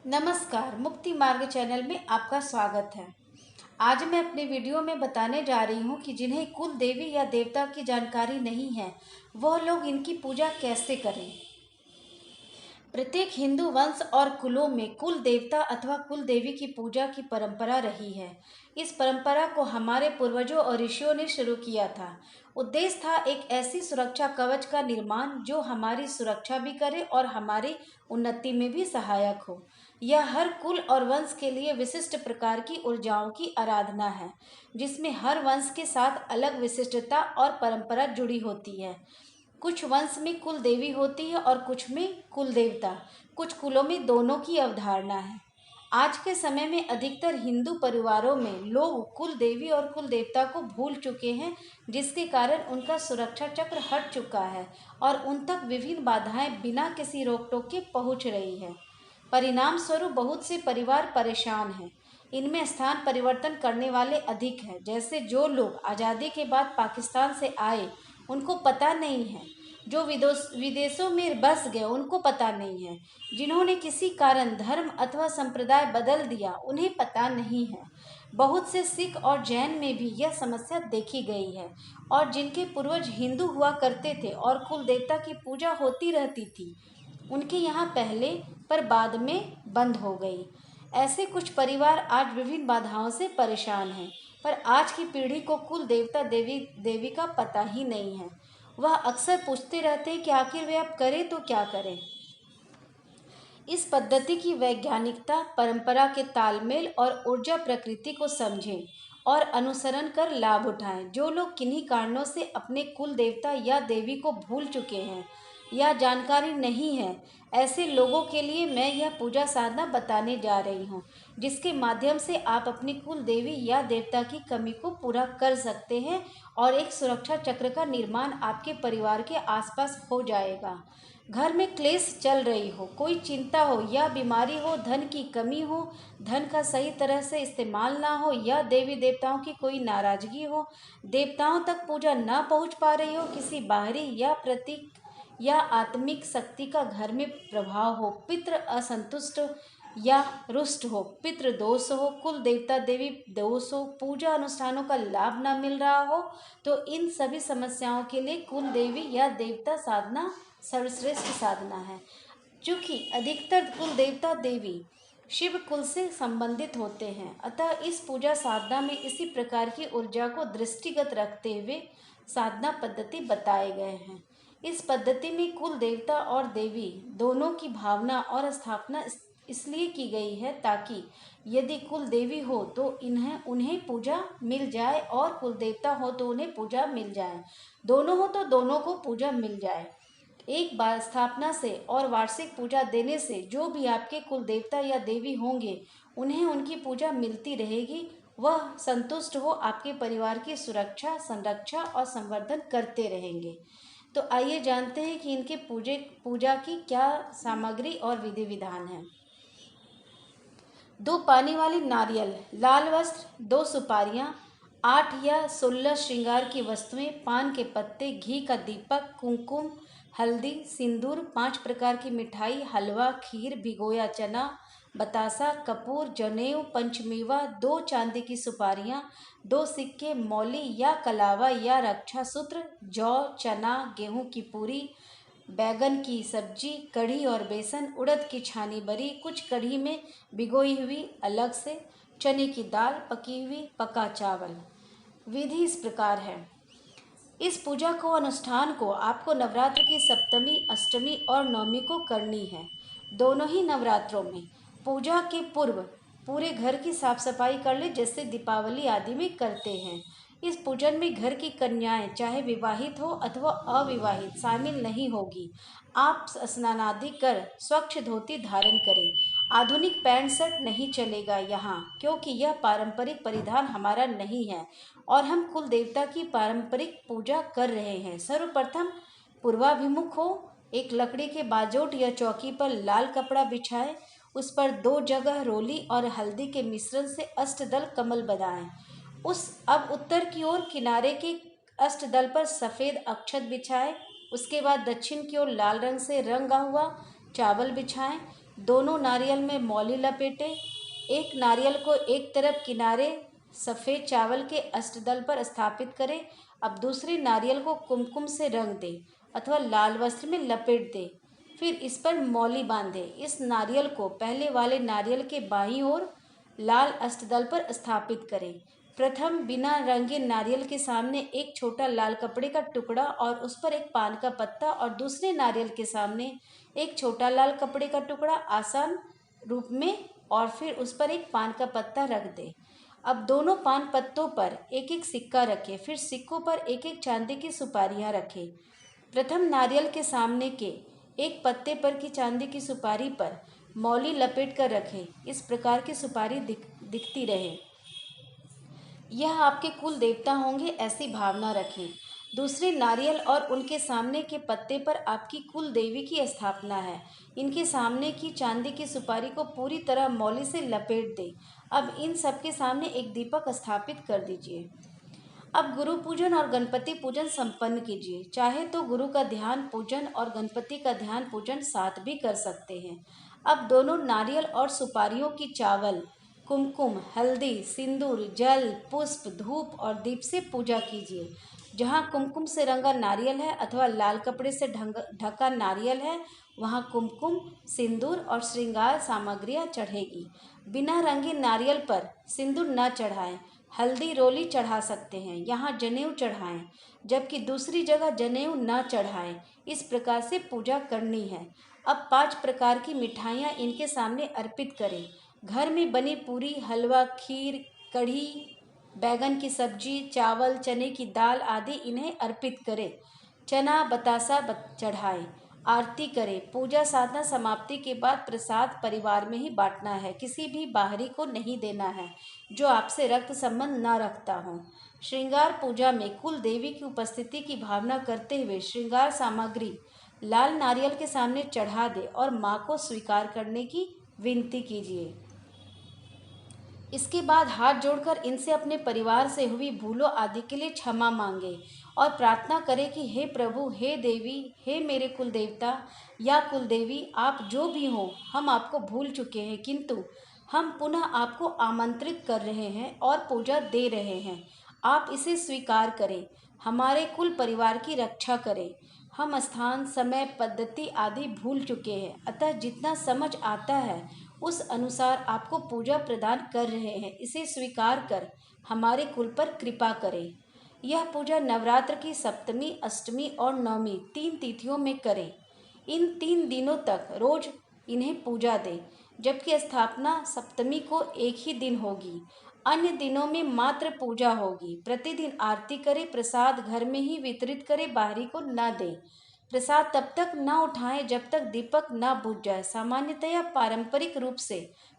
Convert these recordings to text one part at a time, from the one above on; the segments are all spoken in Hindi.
नमस्कार, मुक्ति मार्ग चैनल में आपका स्वागत है। आज मैं अपने वीडियो में बताने जा रही हूँ कि जिन्हें कुल देवी या देवता की जानकारी नहीं है वह लोग इनकी पूजा कैसे करें। प्रत्येक हिंदू वंश और कुलों में कुल देवता अथवा कुल देवी की पूजा की परंपरा रही है। इस परंपरा को हमारे पूर्वजों और ऋषियों ने शुरू किया था। उद्देश्य था एक ऐसी सुरक्षा कवच का निर्माण जो हमारी सुरक्षा भी करे और हमारी उन्नति में भी सहायक हो। यह हर कुल और वंश के लिए विशिष्ट प्रकार की ऊर्जाओं की आराधना है, जिसमें हर वंश के साथ अलग विशिष्टता और परंपरा जुड़ी होती है। कुछ वंश में कुल देवी होती है और कुछ में कुल देवता। कुछ कुलों में दोनों की अवधारणा है। आज के समय में अधिकतर हिंदू परिवारों में लोग कुल देवी और कुल देवता को भूल चुके हैं, जिसके कारण उनका सुरक्षा चक्र हट चुका है और उन तक विभिन्न बाधाएं बिना किसी रोक टोक के पहुंच रही है। परिणाम स्वरूप बहुत से परिवार परेशान हैं। इनमें स्थान परिवर्तन करने वाले अधिक हैं। जैसे जो लोग आज़ादी के बाद पाकिस्तान से आए उनको पता नहीं है, जो विदेशों में बस गए उनको पता नहीं है, जिन्होंने किसी कारण धर्म अथवा संप्रदाय बदल दिया उन्हें पता नहीं है। बहुत से सिख और जैन में भी यह समस्या देखी गई है और जिनके पूर्वज हिंदू हुआ करते थे और कुल देवता की पूजा होती रहती थी, उनके यहाँ पहले पर बाद में बंद हो गई। ऐसे कुछ परिवार आज विभिन्न बाधाओं से परेशान हैं, पर आज की पीढ़ी को कुल देवता देवी का पता ही नहीं है। वह अक्सर पूछते रहते हैं कि आखिर वे अब करें तो क्या करें। इस पद्धति की वैज्ञानिकता, परंपरा के तालमेल और ऊर्जा प्रकृति को समझें और अनुसरण कर लाभ उठाएं। जो लोग किन्हीं कारणों से अपने कुल देवता या देवी को भूल चुके हैं या जानकारी नहीं है, ऐसे लोगों के लिए मैं यह पूजा साधना बताने जा रही हूँ, जिसके माध्यम से आप अपनी कुल देवी या देवता की कमी को पूरा कर सकते हैं और एक सुरक्षा चक्र का निर्माण आपके परिवार के आसपास हो जाएगा। घर में क्लेश चल रही हो, कोई चिंता हो या बीमारी हो, धन की कमी हो, धन का सही तरह से इस्तेमाल ना हो या देवी देवताओं की कोई नाराजगी हो, देवताओं तक पूजा ना पहुंच पा रही हो, किसी बाहरी या प्रतीक या आत्मिक शक्ति का घर में प्रभाव हो, पितृ असंतुष्ट या रुष्ट हो, पितृ दोष हो, कुल देवता देवी दोष हो, पूजा अनुष्ठानों का लाभ ना मिल रहा हो, तो इन सभी समस्याओं के लिए कुल देवी या देवता साधना सर्वश्रेष्ठ साधना है। चूँकि अधिकतर कुल देवता देवी शिव कुल से संबंधित होते हैं, अतः इस पूजा साधना में इसी प्रकार की ऊर्जा को दृष्टिगत रखते हुए साधना पद्धति बताए गए हैं। इस पद्धति में कुल देवता और देवी दोनों की भावना और स्थापना इसलिए की गई है ताकि यदि कुल देवी हो तो उन्हें पूजा मिल जाए और कुल देवता हो तो उन्हें पूजा मिल जाए, दोनों हो तो दोनों को पूजा मिल जाए। एक बार स्थापना से और वार्षिक पूजा देने से जो भी आपके कुल देवता या देवी होंगे उन्हें उनकी पूजा मिलती रहेगी। वह संतुष्ट हो आपके परिवार की सुरक्षा, संरक्षा और संवर्धन करते रहेंगे। तो आइए जानते हैं कि इनके पूजा की क्या सामग्री और विधि विधान है। 2 पानी वाली नारियल, लाल वस्त्र, 2 सुपारियाँ, 8 या 16 श्रृंगार की वस्तुएं, पान के पत्ते, घी का दीपक, कुमकुम, हल्दी, सिंदूर, 5 प्रकार की मिठाई, हलवा, खीर, भिगोया चना, बतासा, कपूर, जनेऊ, पंचमेवा, 2 चांदी की सुपारियाँ, 2 सिक्के, मौली या कलावा या रक्षा सूत्र, जौ, चना, गेहूं की पूरी, बैगन की सब्जी, कढ़ी और बेसन, उड़द की छानी बरी, कुछ कढ़ी में भिगोई हुई अलग से, चने की दाल, पकी हुई पका चावल। विधि इस प्रकार है। इस पूजा को अनुष्ठान को आपको नवरात्र की सप्तमी, अष्टमी और नवमी को करनी है। दोनों ही नवरात्रों में पूजा के पूर्व पूरे घर की साफ सफाई कर ले, जैसे दीपावली आदि में करते हैं। इस पूजन में घर की कन्याएं चाहे विवाहित हो अथवा अविवाहित शामिल नहीं होगी। आप स्नानादि कर स्वच्छ धोती धारण करें। आधुनिक पैंट शर्ट नहीं चलेगा यहाँ, क्योंकि यह पारंपरिक परिधान हमारा नहीं है और हम कुल देवता की पारंपरिक पूजा कर रहे हैं। सर्वप्रथम पूर्वाभिमुख हो, एक लकड़ी के बाजोट या चौकी पर लाल कपड़ा बिछाएं, उस पर 2 जगह रोली और हल्दी के मिश्रण से अष्टदल कमल बनाएं। अब उत्तर की ओर किनारे के अष्टदल पर सफ़ेद अक्षत बिछाएं। उसके बाद दक्षिण की ओर लाल रंग से रंगा हुआ चावल बिछाएं। दोनों नारियल में मौली लपेटे। एक नारियल को एक तरफ किनारे सफ़ेद चावल के अष्टदल पर स्थापित करें। अब दूसरे नारियल को कुमकुम से रंग दे अथवा लाल वस्त्र में लपेट दे। फिर इस पर मौली बांधे। इस नारियल को पहले वाले नारियल के बाईं ओर लाल अष्टदल पर स्थापित करें। प्रथम बिना रंगे नारियल के सामने एक छोटा लाल कपड़े का टुकड़ा और उस पर एक पान का पत्ता, और दूसरे नारियल के सामने एक छोटा लाल कपड़े का टुकड़ा आसान रूप में, और फिर उस पर एक पान का पत्ता रख दे। अब दोनों पान पत्तों पर एक एक सिक्का रखें। फिर सिक्कों पर एक एक चांदी की सुपारियां रखें। प्रथम नारियल के सामने के एक पत्ते पर की चांदी की सुपारी पर मौली लपेट कर रखें। इस प्रकार की सुपारी दिखती रहे, यह आपके कुल देवता होंगे, ऐसी भावना रखें। दूसरे नारियल और उनके सामने के पत्ते पर आपकी कुल देवी की स्थापना है। इनके सामने की चांदी की सुपारी को पूरी तरह मौली से लपेट दें। अब इन सबके सामने एक दीपक स्थापित कर दीजिए। अब गुरु पूजन और गणपति पूजन संपन्न कीजिए। चाहे तो गुरु का ध्यान पूजन और गणपति का ध्यान पूजन साथ भी कर सकते हैं। अब दोनों नारियल और सुपारियों की चावल, कुमकुम, हल्दी, सिंदूर, जल, पुष्प, धूप और दीप से पूजा कीजिए। जहाँ कुमकुम से रंगा नारियल है अथवा लाल कपड़े से ढका नारियल है, वहाँ कुमकुम, सिंदूर और श्रृंगार सामग्रियाँ चढ़ेगी। बिना रंगे नारियल पर सिंदूर न चढ़ाएं, हल्दी रोली चढ़ा सकते हैं। यहाँ जनेऊ चढ़ाएं, जबकि दूसरी जगह जनेऊ न चढ़ाएं। इस प्रकार से पूजा करनी है। अब 5 प्रकार की मिठाइयाँ इनके सामने अर्पित करें। घर में बनी पूरी, हलवा, खीर, कढ़ी, बैगन की सब्जी, चावल, चने की दाल आदि इन्हें अर्पित करें। चना बतासा चढ़ाएं, आरती करें। पूजा साधना समाप्ति के बाद प्रसाद परिवार में ही बांटना है, किसी भी बाहरी को नहीं देना है जो आपसे रक्त संबंध न रखता हो। श्रृंगार पूजा में कुल देवी की उपस्थिति की भावना करते हुए श्रृंगार सामग्री लाल नारियल के सामने चढ़ा दे और माँ को स्वीकार करने की विनती कीजिए। इसके बाद हाथ जोड़कर इनसे अपने परिवार से हुई भूलों आदि के लिए क्षमा मांगे और प्रार्थना करें कि हे प्रभु, हे देवी, हे मेरे कुल देवता या कुल देवी, आप जो भी हो, हम आपको भूल चुके हैं, किंतु हम पुनः आपको आमंत्रित कर रहे हैं और पूजा दे रहे हैं। आप इसे स्वीकार करें, हमारे कुल परिवार की रक्षा करें। हम स्थान, समय, पद्धति आदि भूल चुके हैं, अतः जितना समझ आता है उस अनुसार आपको पूजा प्रदान कर रहे हैं। इसे स्वीकार कर हमारे कुल पर कृपा करें। यह पूजा नवरात्र की सप्तमी, अष्टमी और नवमी 3 तिथियों में करें। इन 3 दिनों तक रोज इन्हें पूजा दें, जबकि स्थापना सप्तमी को एक ही दिन होगी। अन्य दिनों में मात्र पूजा होगी। प्रतिदिन आरती करें, प्रसाद घर में ही वितरित करें, बाहरी को न दें। प्रसाद तब तक न उठाएं जब तक दीपक न बुझ जाए। सामान्यतया पारंपरिक रूप से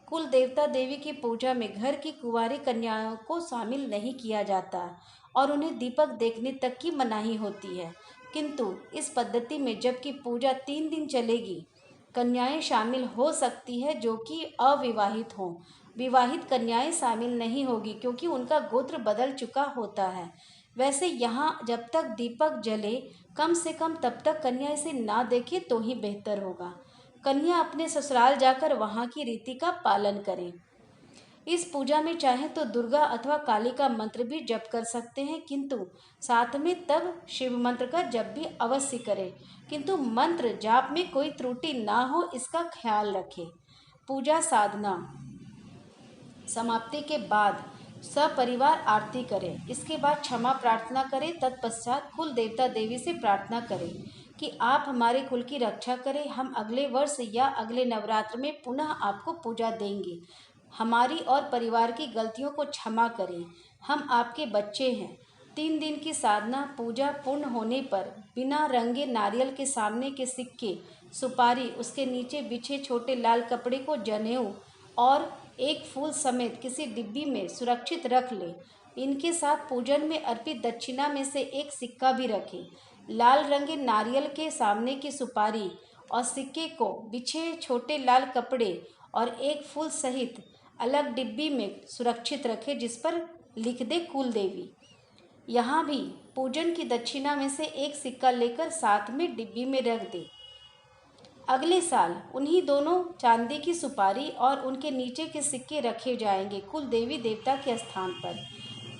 कुल देवता देवी की पूजा में घर की कुंवारी कन्याओं को शामिल नहीं किया जाता और उन्हें दीपक देखने तक की मनाही होती है, किंतु इस पद्धति में जबकि पूजा 3 दिन चलेगी, कन्याएं शामिल हो सकती है जो कि अविवाहित हों। विवाहित कन्याएं शामिल नहीं होगी क्योंकि उनका गोत्र बदल चुका होता है। वैसे यहाँ जब तक दीपक जले कम से कम तब तक कन्या इसे ना देखे तो ही बेहतर होगा। कन्या अपने ससुराल जाकर वहाँ की रीति का पालन करें। इस पूजा में चाहे तो दुर्गा अथवा काली का मंत्र भी जप कर सकते हैं, किंतु साथ में तब शिव मंत्र का जप भी अवश्य करें, किंतु मंत्र जाप में कोई त्रुटि ना हो इसका ख्याल रखें। पूजा साधना समाप्ति के बाद सपरिवार आरती करें। इसके बाद क्षमा प्रार्थना करें। तत्पश्चात कुल देवता देवी से प्रार्थना करें कि आप हमारे कुल की रक्षा करें। हम अगले वर्ष या अगले नवरात्र में पुनः आपको पूजा देंगे। हमारी और परिवार की गलतियों को क्षमा करें। हम आपके बच्चे हैं। 3 दिन की साधना पूजा पूर्ण होने पर बिना रंगे नारियल के सामने के सिक्के, सुपारी, उसके नीचे बिछे छोटे लाल कपड़े को जनेऊ और एक फूल समेत किसी डिब्बी में सुरक्षित रख लें। इनके साथ पूजन में अर्पित दक्षिणा में से एक सिक्का भी रखें। लाल रंगे नारियल के सामने की सुपारी और सिक्के को बिछे छोटे लाल कपड़े और एक फूल सहित अलग डिब्बी में सुरक्षित रखें, जिस पर लिख दे कुल देवी। यहाँ भी पूजन की दक्षिणा में से एक सिक्का लेकर साथ में डिब्बी में रख दे अगले साल उन्हीं दोनों चांदी की सुपारी और उनके नीचे के सिक्के रखे जाएंगे कुल देवी देवता के स्थान पर।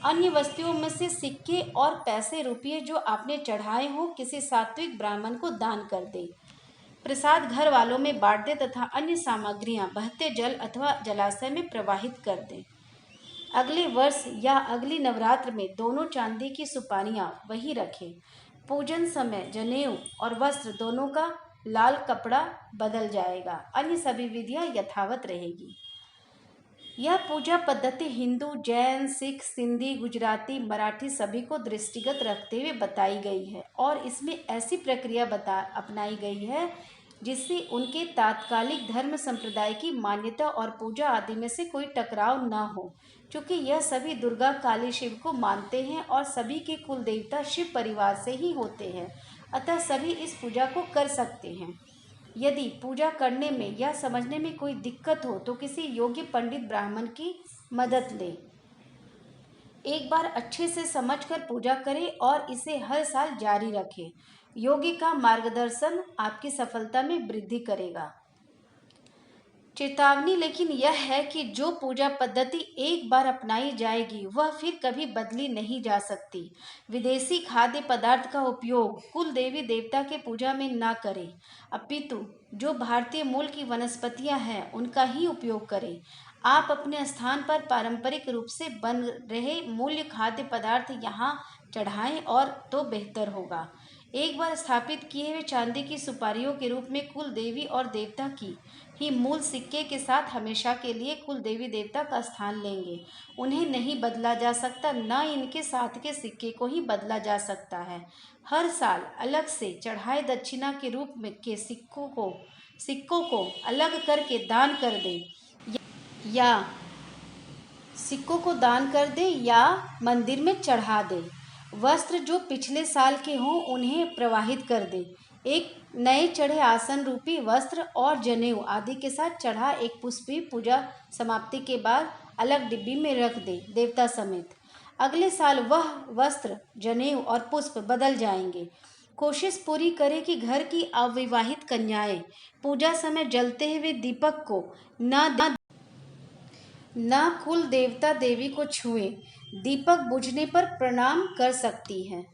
अन्य वस्तुओं में से सिक्के और पैसे रुपये जो आपने चढ़ाए हों किसी सात्विक ब्राह्मण को दान कर दें। प्रसाद घर वालों में बांट दें तथा अन्य सामग्रियां बहते जल अथवा जलाशय में प्रवाहित कर दें। अगले वर्ष या अगली नवरात्र में दोनों चांदी की सुपारियां वही रखें। पूजन समय जनेऊ और वस्त्र दोनों का लाल कपड़ा बदल जाएगा। अन्य सभी विधियां यथावत रहेगी। यह पूजा पद्धति हिंदू, जैन, सिख, सिंधी, गुजराती, मराठी सभी को दृष्टिगत रखते हुए बताई गई है और इसमें ऐसी प्रक्रिया अपनाई गई है जिससे उनके तात्कालिक धर्म संप्रदाय की मान्यता और पूजा आदि में से कोई टकराव न हो। क्योंकि यह सभी दुर्गा, काली, शिव को मानते हैं और सभी के कुल देवता शिव परिवार से ही होते हैं, अतः सभी इस पूजा को कर सकते हैं। यदि पूजा करने में या समझने में कोई दिक्कत हो तो किसी योग्य पंडित ब्राह्मण की मदद लें। एक बार अच्छे से समझकर पूजा करें और इसे हर साल जारी रखें। योगी का मार्गदर्शन आपकी सफलता में वृद्धि करेगा। चेतावनी लेकिन यह है कि जो पूजा पद्धति एक बार अपनाई जाएगी वह फिर कभी बदली नहीं जा सकती। विदेशी खाद्य पदार्थ का उपयोग कुल देवी देवता के पूजा में ना करें, अपितु जो भारतीय मूल की वनस्पतियां हैं उनका ही उपयोग करें। आप अपने स्थान पर पारंपरिक रूप से बन रहे मूल्य खाद्य पदार्थ यहाँ चढ़ाएं और तो बेहतर होगा। एक बार स्थापित किए हुए चांदी की सुपारियों के रूप में कुल देवी और देवता की ही मूल सिक्के के साथ हमेशा के लिए कुल देवी देवता का स्थान लेंगे। उन्हें नहीं बदला जा सकता, न इनके साथ के सिक्के को ही बदला जा सकता है। हर साल अलग से चढ़ाए दक्षिणा के रूप में के सिक्कों को अलग करके दान कर दें या सिक्कों को दान कर दें या मंदिर में चढ़ा दें। वस्त्र जो पिछले साल के हों उन्हें प्रवाहित कर दें। एक नए चढ़े आसन रूपी वस्त्र और जनेऊ आदि के साथ चढ़ा एक पुष्प भी पूजा समाप्ति के बाद अलग डिब्बी में रख दें देवता समेत। अगले साल वह वस्त्र, जनेऊ और पुष्प बदल जाएंगे। कोशिश पूरी करें कि घर की अविवाहित कन्याएं पूजा समय जलते हुए दीपक को न कुल देवता देवी को छुएं। दीपक बुझने पर प्रणाम कर सकती हैं।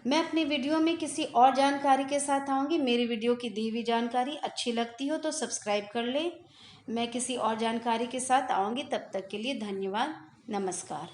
मैं अपनी वीडियो में किसी और जानकारी के साथ आऊँगी। मेरी वीडियो की दी हुई जानकारी अच्छी लगती हो तो सब्सक्राइब कर लें। मैं किसी और जानकारी के साथ आऊँगी, तब तक के लिए धन्यवाद, नमस्कार।